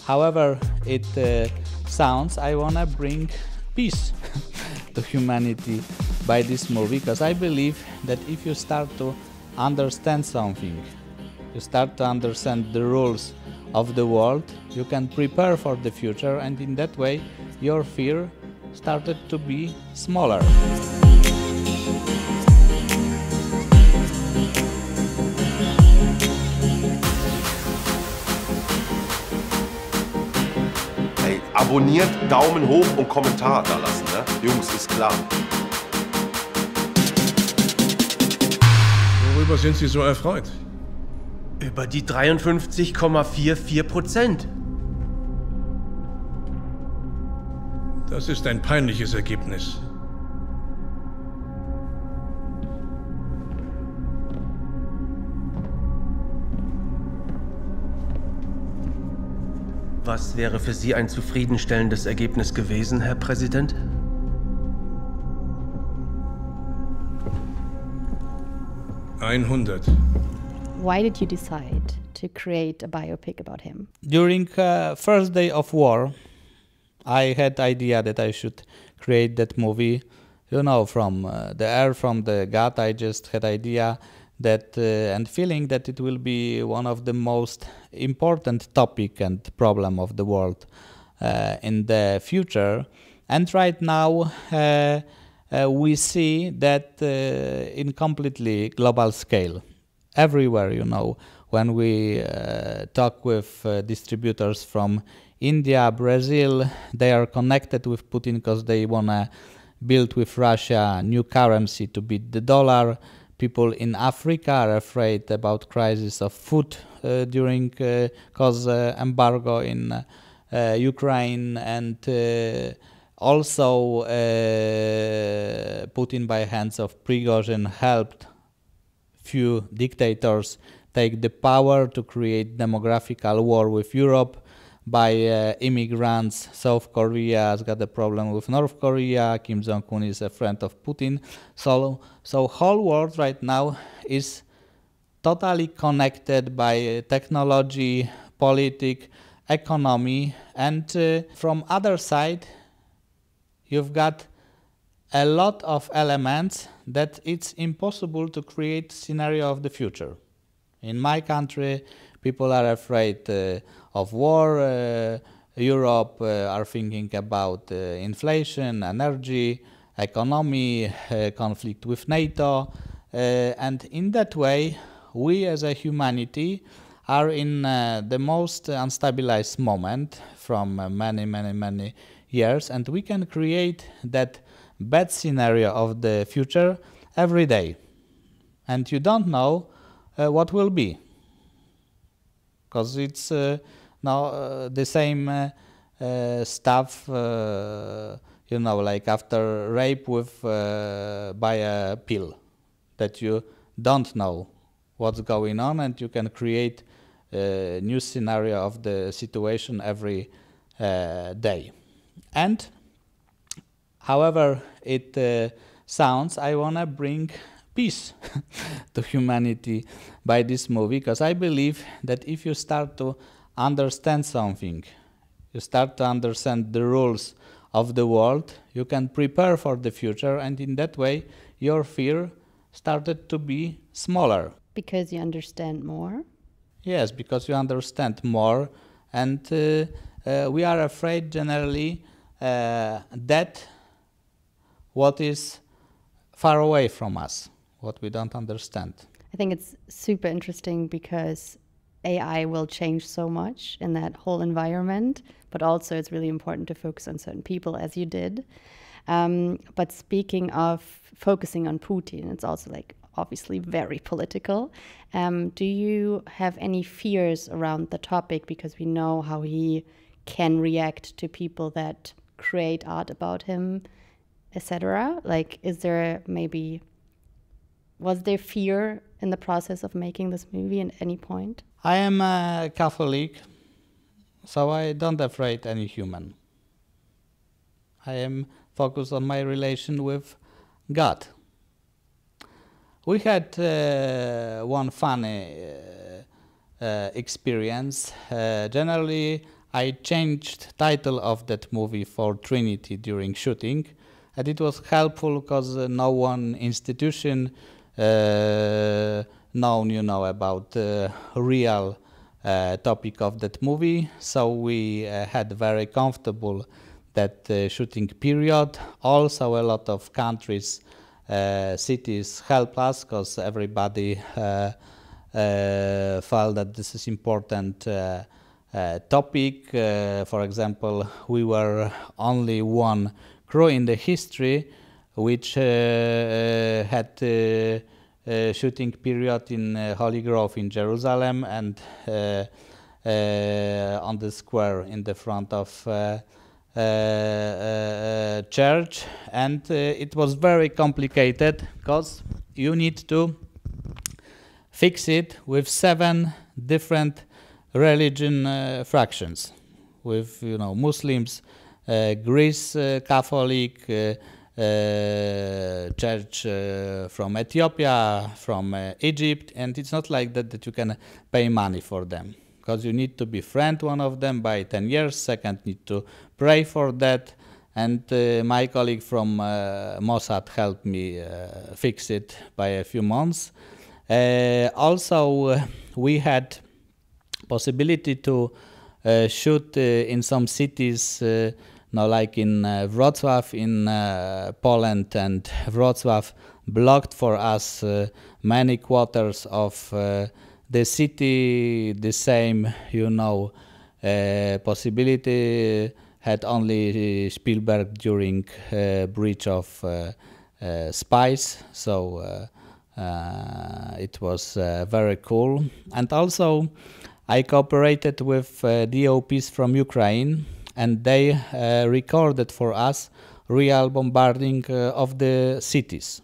However it sounds, I want to bring peace to humanity by this movie, because I believe that if you start to understand something, you start to understand the rules of the world, you can prepare for the future, and in that way your fear started to be smaller. Hey, abonniert, Daumen hoch und Kommentar da lassen, ne? Jungs, ist klar. Worüber sind Sie so erfreut? Über die 53,44%. Das ist ein peinliches Ergebnis. Was wäre für Sie ein zufriedenstellendes Ergebnis gewesen, Herr Präsident? $100. Why did you decide to create a biopic about him? During first day of war, I had idea that I should create that movie. You know, from the air, from the gut, I just had idea that and feeling that it will be one of the most important topic and problem of the world in the future. And right now we see that in completely global scale. Everywhere, you know, when we talk with distributors from India, Brazil, they are connected with Putin because they want to build with Russia a new currency to beat the dollar. People in Africa are afraid about crisis of food during cause embargo in Ukraine, and also Putin by hands of Prigozhin helped few dictators take the power to create demographical war with Europe by immigrants. South Korea has got a problem with North Korea. Kim Jong-un is a friend of Putin. So whole world right now is totally connected by technology, politics, economy, and from other side you've got a lot of elements that it's impossible to create scenario of the future. In my country, people are afraid of war. Europe are thinking about inflation, energy, economy, conflict with NATO. And in that way, we as a humanity are in the most unstabilized moment from many years, and we can create that bad scenario of the future every day, and you don't know what will be, because it's now the same stuff, you know, like after rape with by a pill, that you don't know what's going on, and you can create a new scenario of the situation every day. And however it sounds, I want to bring peace to humanity by this movie, because I believe that if you start to understand something, you start to understand the rules of the world, you can prepare for the future, and in that way your fear started to be smaller. Because you understand more? Yes, because you understand more, and we are afraid generally that what is far away from us, what we don't understand. I think it's super interesting because AI will change so much in that whole environment, but also it's really important to focus on certain people, as you did. But speaking of focusing on Putin, it's also like obviously very political. Do you have any fears around the topic, because we know how he can react to people that create art about him, etc.? Like, is there was there fear in the process of making this movie at any point? I am a Catholic, so I don't afraid any human. I am focused on my relation with God. We had one funny experience. Generally, I changed title of that movie for Trinity during shooting, and it was helpful because no one institution known, about real topic of that movie. So we had very comfortable that shooting period. Also, a lot of countries, cities help us because everybody felt that this is important topic. For example, we were only one crew in the history which had shooting period in Holy Grove in Jerusalem and on the square in the front of church, and it was very complicated because you need to fix it with 7 different religion fractions, with Muslims, Greece Catholic, church from Ethiopia, from Egypt, and it's not like that you can pay money for them, because you need to befriend one of them by 10 years, second need to pray for that, and my colleague from Mossad helped me fix it by a few months. Also, we had possibility to shoot in some cities, like in Wrocław in Poland, and Wrocław blocked for us many quarters of the city. The same, possibility had only Spielberg during Bridge of Spies. So it was very cool. And also I cooperated with DOPs from Ukraine, and they recorded for us real bombarding of the cities.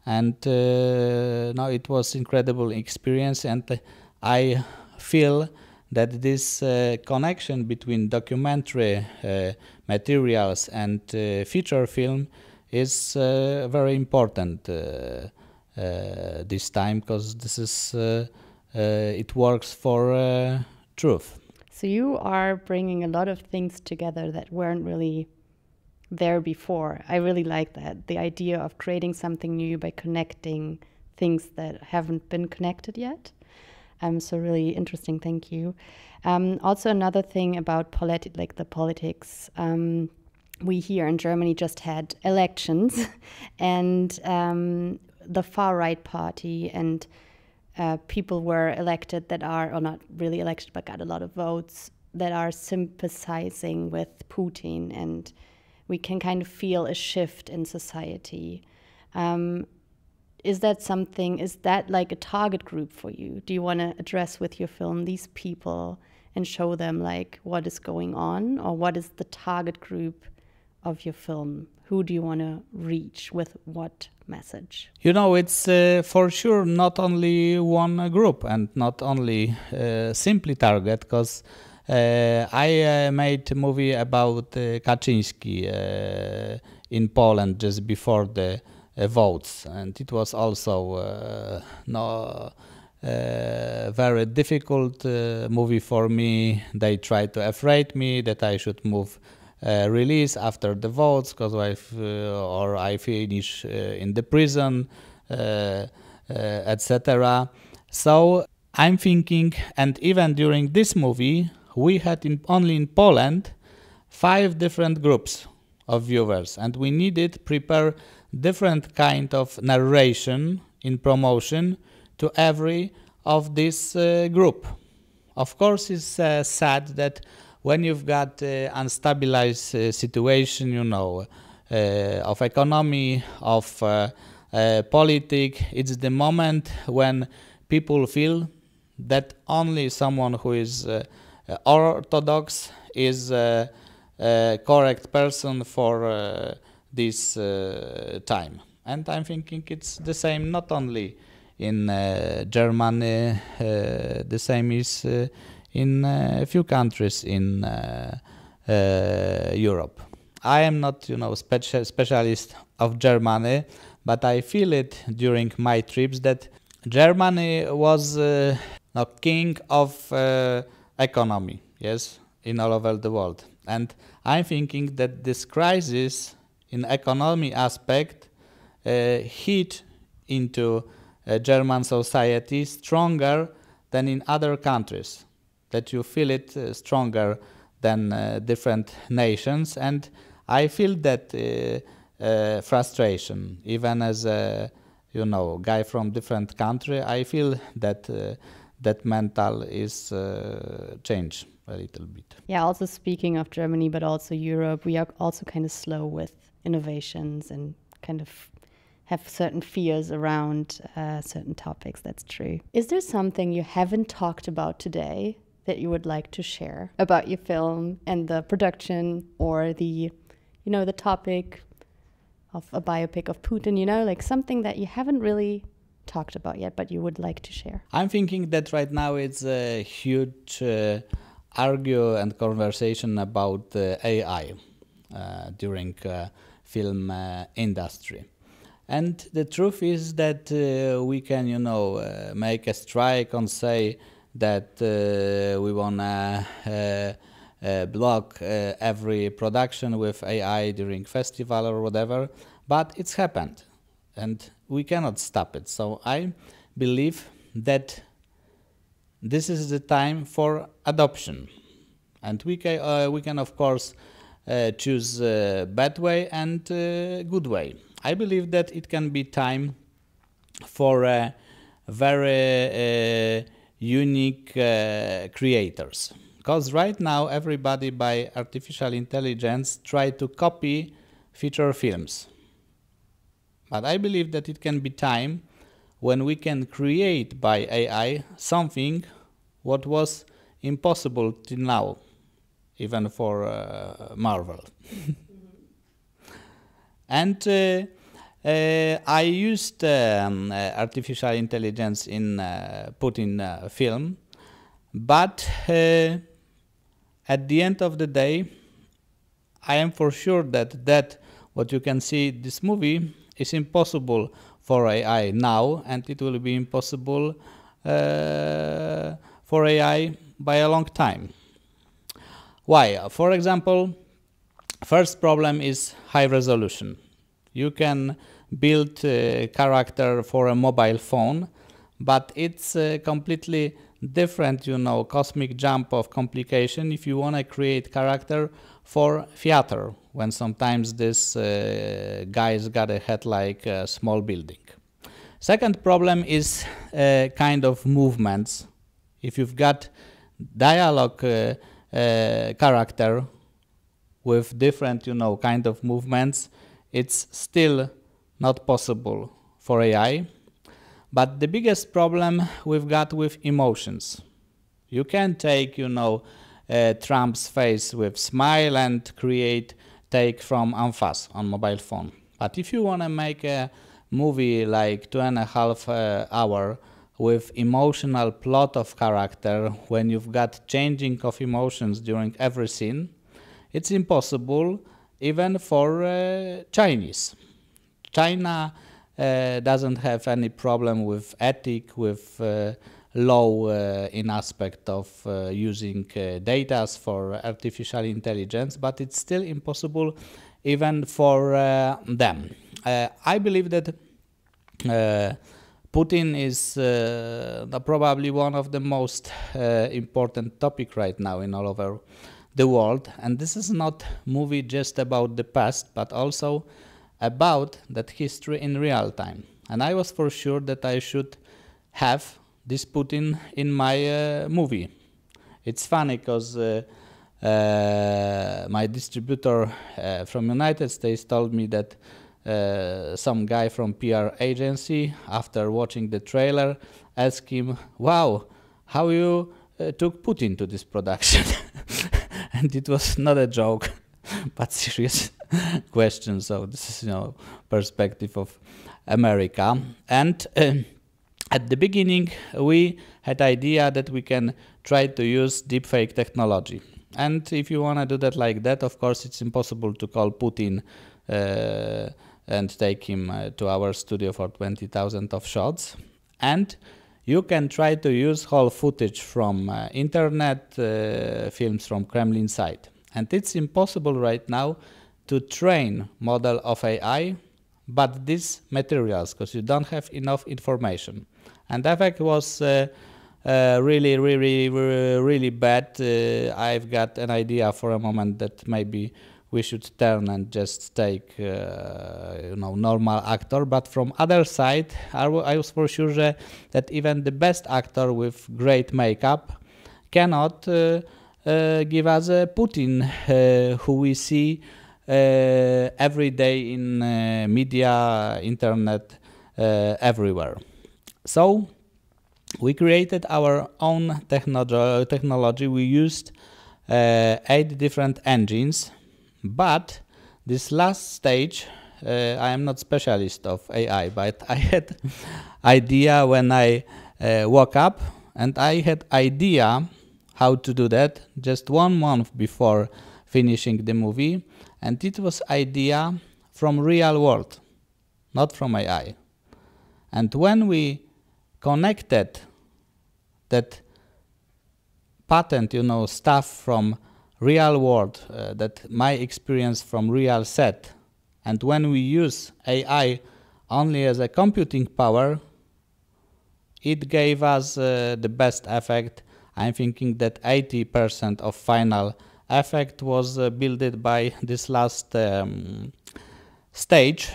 And now it was incredible experience, and I feel that this connection between documentary materials and feature film is very important this time, because this is it works for truth. So you are bringing a lot of things together that weren't really there before. I really like that, the idea of creating something new by connecting things that haven't been connected yet. So really interesting, thank you. Also another thing about the politics, we here in Germany just had elections and the far-right party and people were elected that are, or not really elected, but got a lot of votes, that are sympathizing with Putin, and we can kind of feel a shift in society. Is that like a target group for you? Do you want to address with your film these people and show them like what is going on, or what is the target group of your film? Who do you want to reach with what message? It's for sure not only one group and not only simply target, because I made a movie about Kaczynski in Poland just before the votes, and it was also very difficult movie for me. They tried to afraid me that I should move release after the votes, because I finish in the prison, etc. So I'm thinking, and even during this movie, we had only in Poland 5 different groups of viewers, and we needed prepare different kind of narration in promotion to every of this group. Of course, it's sad that when you've got unstabilized situation, of economy, of politics, it's the moment when people feel that only someone who is orthodox is a correct person for this time. And I'm thinking it's the same not only in Germany, the same is in a few countries in Europe. I am not, specialist of Germany, but I feel it during my trips that Germany was king of economy. Yes, in all over the world. And I'm thinking that this crisis in economy aspect hit into German society stronger than in other countries, that you feel it stronger than different nations. And I feel that frustration, even as a guy from different country. I feel that that mental is changed a little bit. Yeah, also speaking of Germany, but also Europe, we are also kind of slow with innovations and kind of have certain fears around certain topics. That's true. Is there something you haven't talked about today that you would like to share about your film and the production, or the topic of a biopic of Putin, like something that you haven't really talked about yet, but you would like to share? I'm thinking that right now it's a huge argue and conversation about AI during film industry. And the truth is that we can, make a strike and say that we want to block every production with AI during festival or whatever, but it's happened and we cannot stop it. So I believe that this is the time for adoption, and we can of course choose bad way and good way. I believe that it can be time for very unique creators. Because right now everybody by artificial intelligence try to copy feature films. But I believe that it can be time when we can create by AI something what was impossible till now, even for Marvel. And I used artificial intelligence in Putin film, but at the end of the day, I am for sure that what you can see this movie is impossible for AI now, and it will be impossible for AI by a long time. Why? For example, first problem is high resolution. You can build a character for a mobile phone, but it's completely different, cosmic jump of complication if you want to create character for theater, when sometimes this guy's got a head like a small building. Second problem is kind of movements. If you've got dialogue character with different, kind of movements, it's still not possible for AI. But the biggest problem we've got with emotions. You can take, Trump's face with smile and take from Anfas on mobile phone. But if you want to make a movie like 2.5 hours with emotional plot of character, when you've got changing of emotions during every scene, it's impossible even for Chinese. China doesn't have any problem with ethic, with law in aspect of using data for artificial intelligence, but it's still impossible even for them. I believe that Putin is probably one of the most important topic right now in all over the world, and this is not movie just about the past, but also about that history in real time. And I was for sure that I should have this Putin in my movie. It's funny because my distributor from United States told me that some guy from PR agency, after watching the trailer, asked him, "Wow, how you took Putin to this production?" And it was not a joke, but serious question. So this is, perspective of America. And at the beginning, we had idea that we can try to use deepfake technology. And if you want to do that like that, of course, it's impossible to call Putin and take him to our studio for 20,000 of shots. And you can try to use whole footage from internet, films from Kremlin side. And it's impossible right now to train model of AI, but these materials, because you don't have enough information. And the effect was really bad. I've got an idea for a moment that maybe we should turn and just take normal actor. But from other side, I was for sure that even the best actor with great makeup cannot give us a Putin who we see every day in media, internet, everywhere. So we created our own technology. We used 8 different engines, but this last stage, I am not specialist of AI, but I had idea when I woke up, and I had idea how to do that just 1 month before finishing the movie, and it was idea from real world, not from AI. And when we connected that patent, stuff from real world, that my experience from real set, and when we use AI only as a computing power, it gave us the best effect. I'm thinking that 80% of final effect was built by this last stage.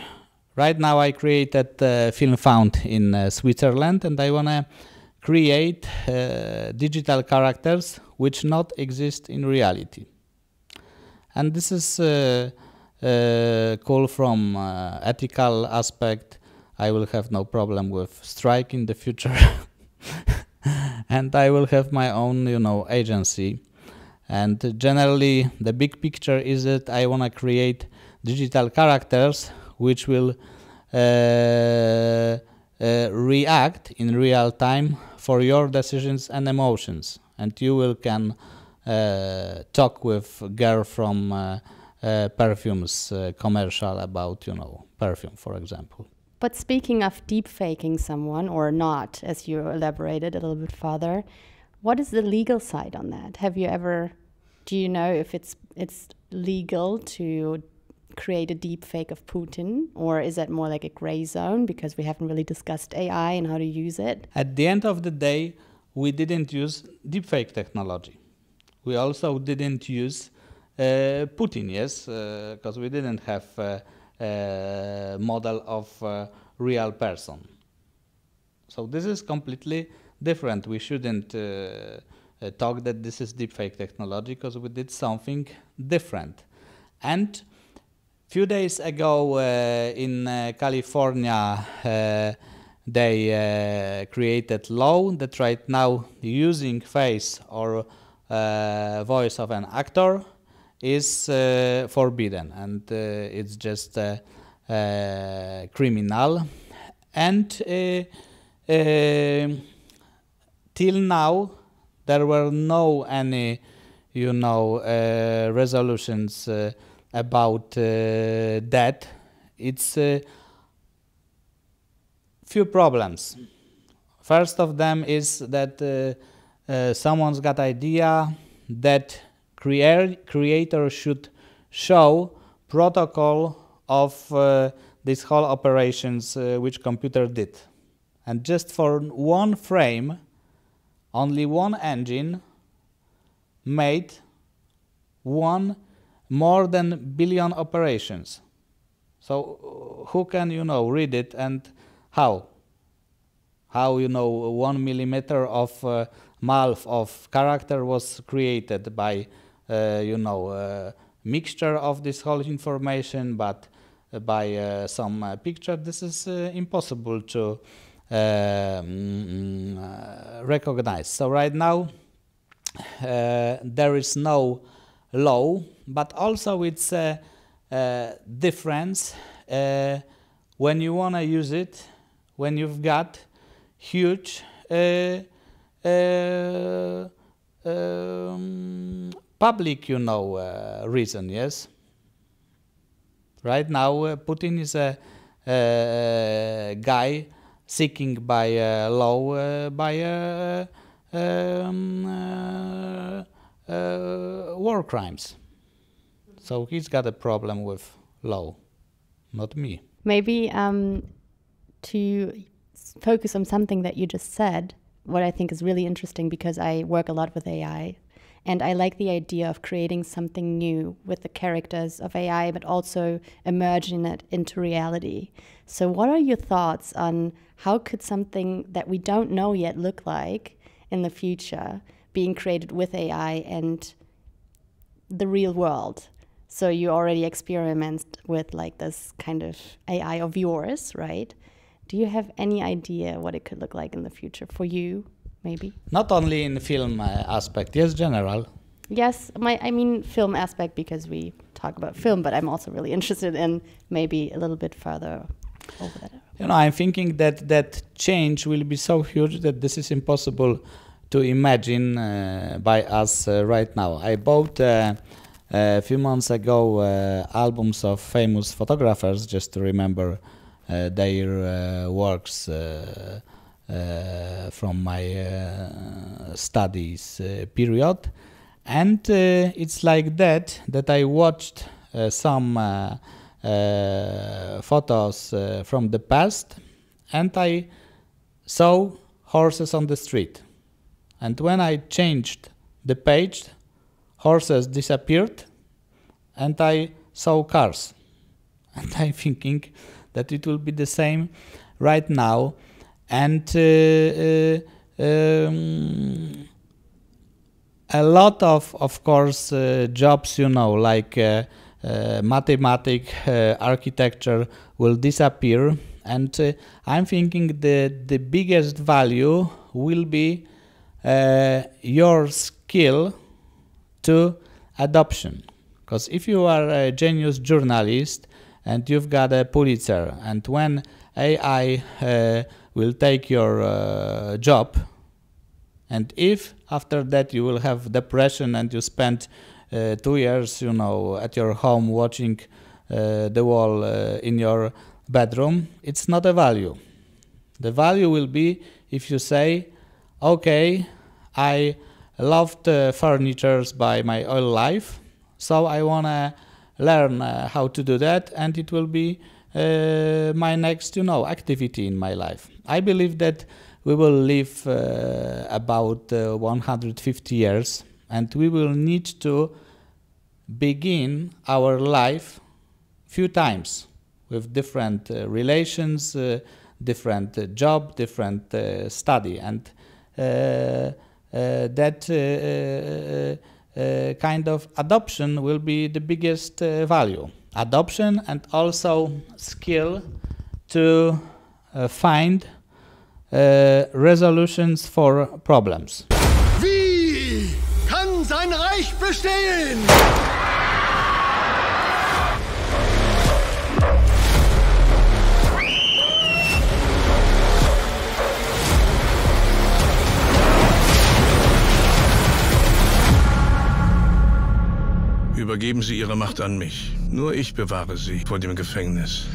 Right now I created film found in Switzerland, and I want to create digital characters which not exist in reality. And this is cool from ethical aspect. I will have no problem with strike in the future. And I will have my own, agency. And generally, the big picture is that I want to create digital characters which will react in real time for your decisions and emotions. And you can talk with girl from perfumes commercial about, perfume, for example. But speaking of deepfaking someone or not, as you elaborated a little bit further, what is the legal side on that? Do you know if it's legal to create a deepfake of Putin, or is that more like a gray zone because we haven't really discussed AI and how to use it? At the end of the day, we didn't use deepfake technology. We also didn't use Putin, yes, because we didn't have model of real person. So this is completely different. We shouldn't talk that this is deepfake technology because we did something different. And few days ago in California they created law that right now using face or voice of an actor is forbidden, and it's just criminal. And till now there were no any resolutions about that. It's few problems. First of them is that someone's got idea that creator should show protocol of these whole operations which computer did. And just for one frame, only one engine made more than billion operations. So who can, read it, and how? How, 1 millimeter of mouth of character was created by, mixture of this whole information, but by some picture. This is impossible to recognize. So right now there is no law, but also it's a difference when you want to use it, when you've got huge public, reason, yes? Right now, Putin is a guy seeking by law war crimes. So he's got a problem with law, not me. Maybe to focus on something that you just said, what I think is really interesting, because I work a lot with AI, and I like the idea of creating something new with the characters of AI, but also emerging it into reality. So what are your thoughts on how could something that we don't know yet look like in the future being created with AI and the real world? So you already experiment with like this kind of AI of yours, right? Do you have any idea what it could look like in the future for you, maybe? Not only in the film aspect, yes, general. Yes, I mean film aspect, because we talk about film, but I'm also really interested in maybe a little bit further over that. You know, I'm thinking that change will be so huge that this is impossible to imagine by us right now. I bought a few months ago albums of famous photographers just to remember their works from my studies period. And it's like that I watched some photos from the past, and I saw horses on the street. And when I changed the page, horses disappeared, and I saw cars. And I'm thinking that it will be the same right now. And a lot of course, jobs, you know, like mathematics, architecture will disappear. And I'm thinking the biggest value will be your skill to adoption. Because if you are a genius journalist and you've got a Pulitzer, and when AI will take your job, and if after that you will have depression and you spend 2 years, you know, at your home watching the wall in your bedroom, it's not a value. The value will be if you say, okay, I loved furnitures by my whole life, so I want to learn how to do that, and it will be my next, you know, activity in my life. I believe that we will live about 150 years, and we will need to begin our life few times with different relations, different job, different study, and that kind of adoption will be the biggest value. Adoption and also skill to find resolutions for problems. Wie kann sein Reich bestehen? Übergeben Sie Ihre Macht an mich. Nur ich bewahre Sie vor dem Gefängnis.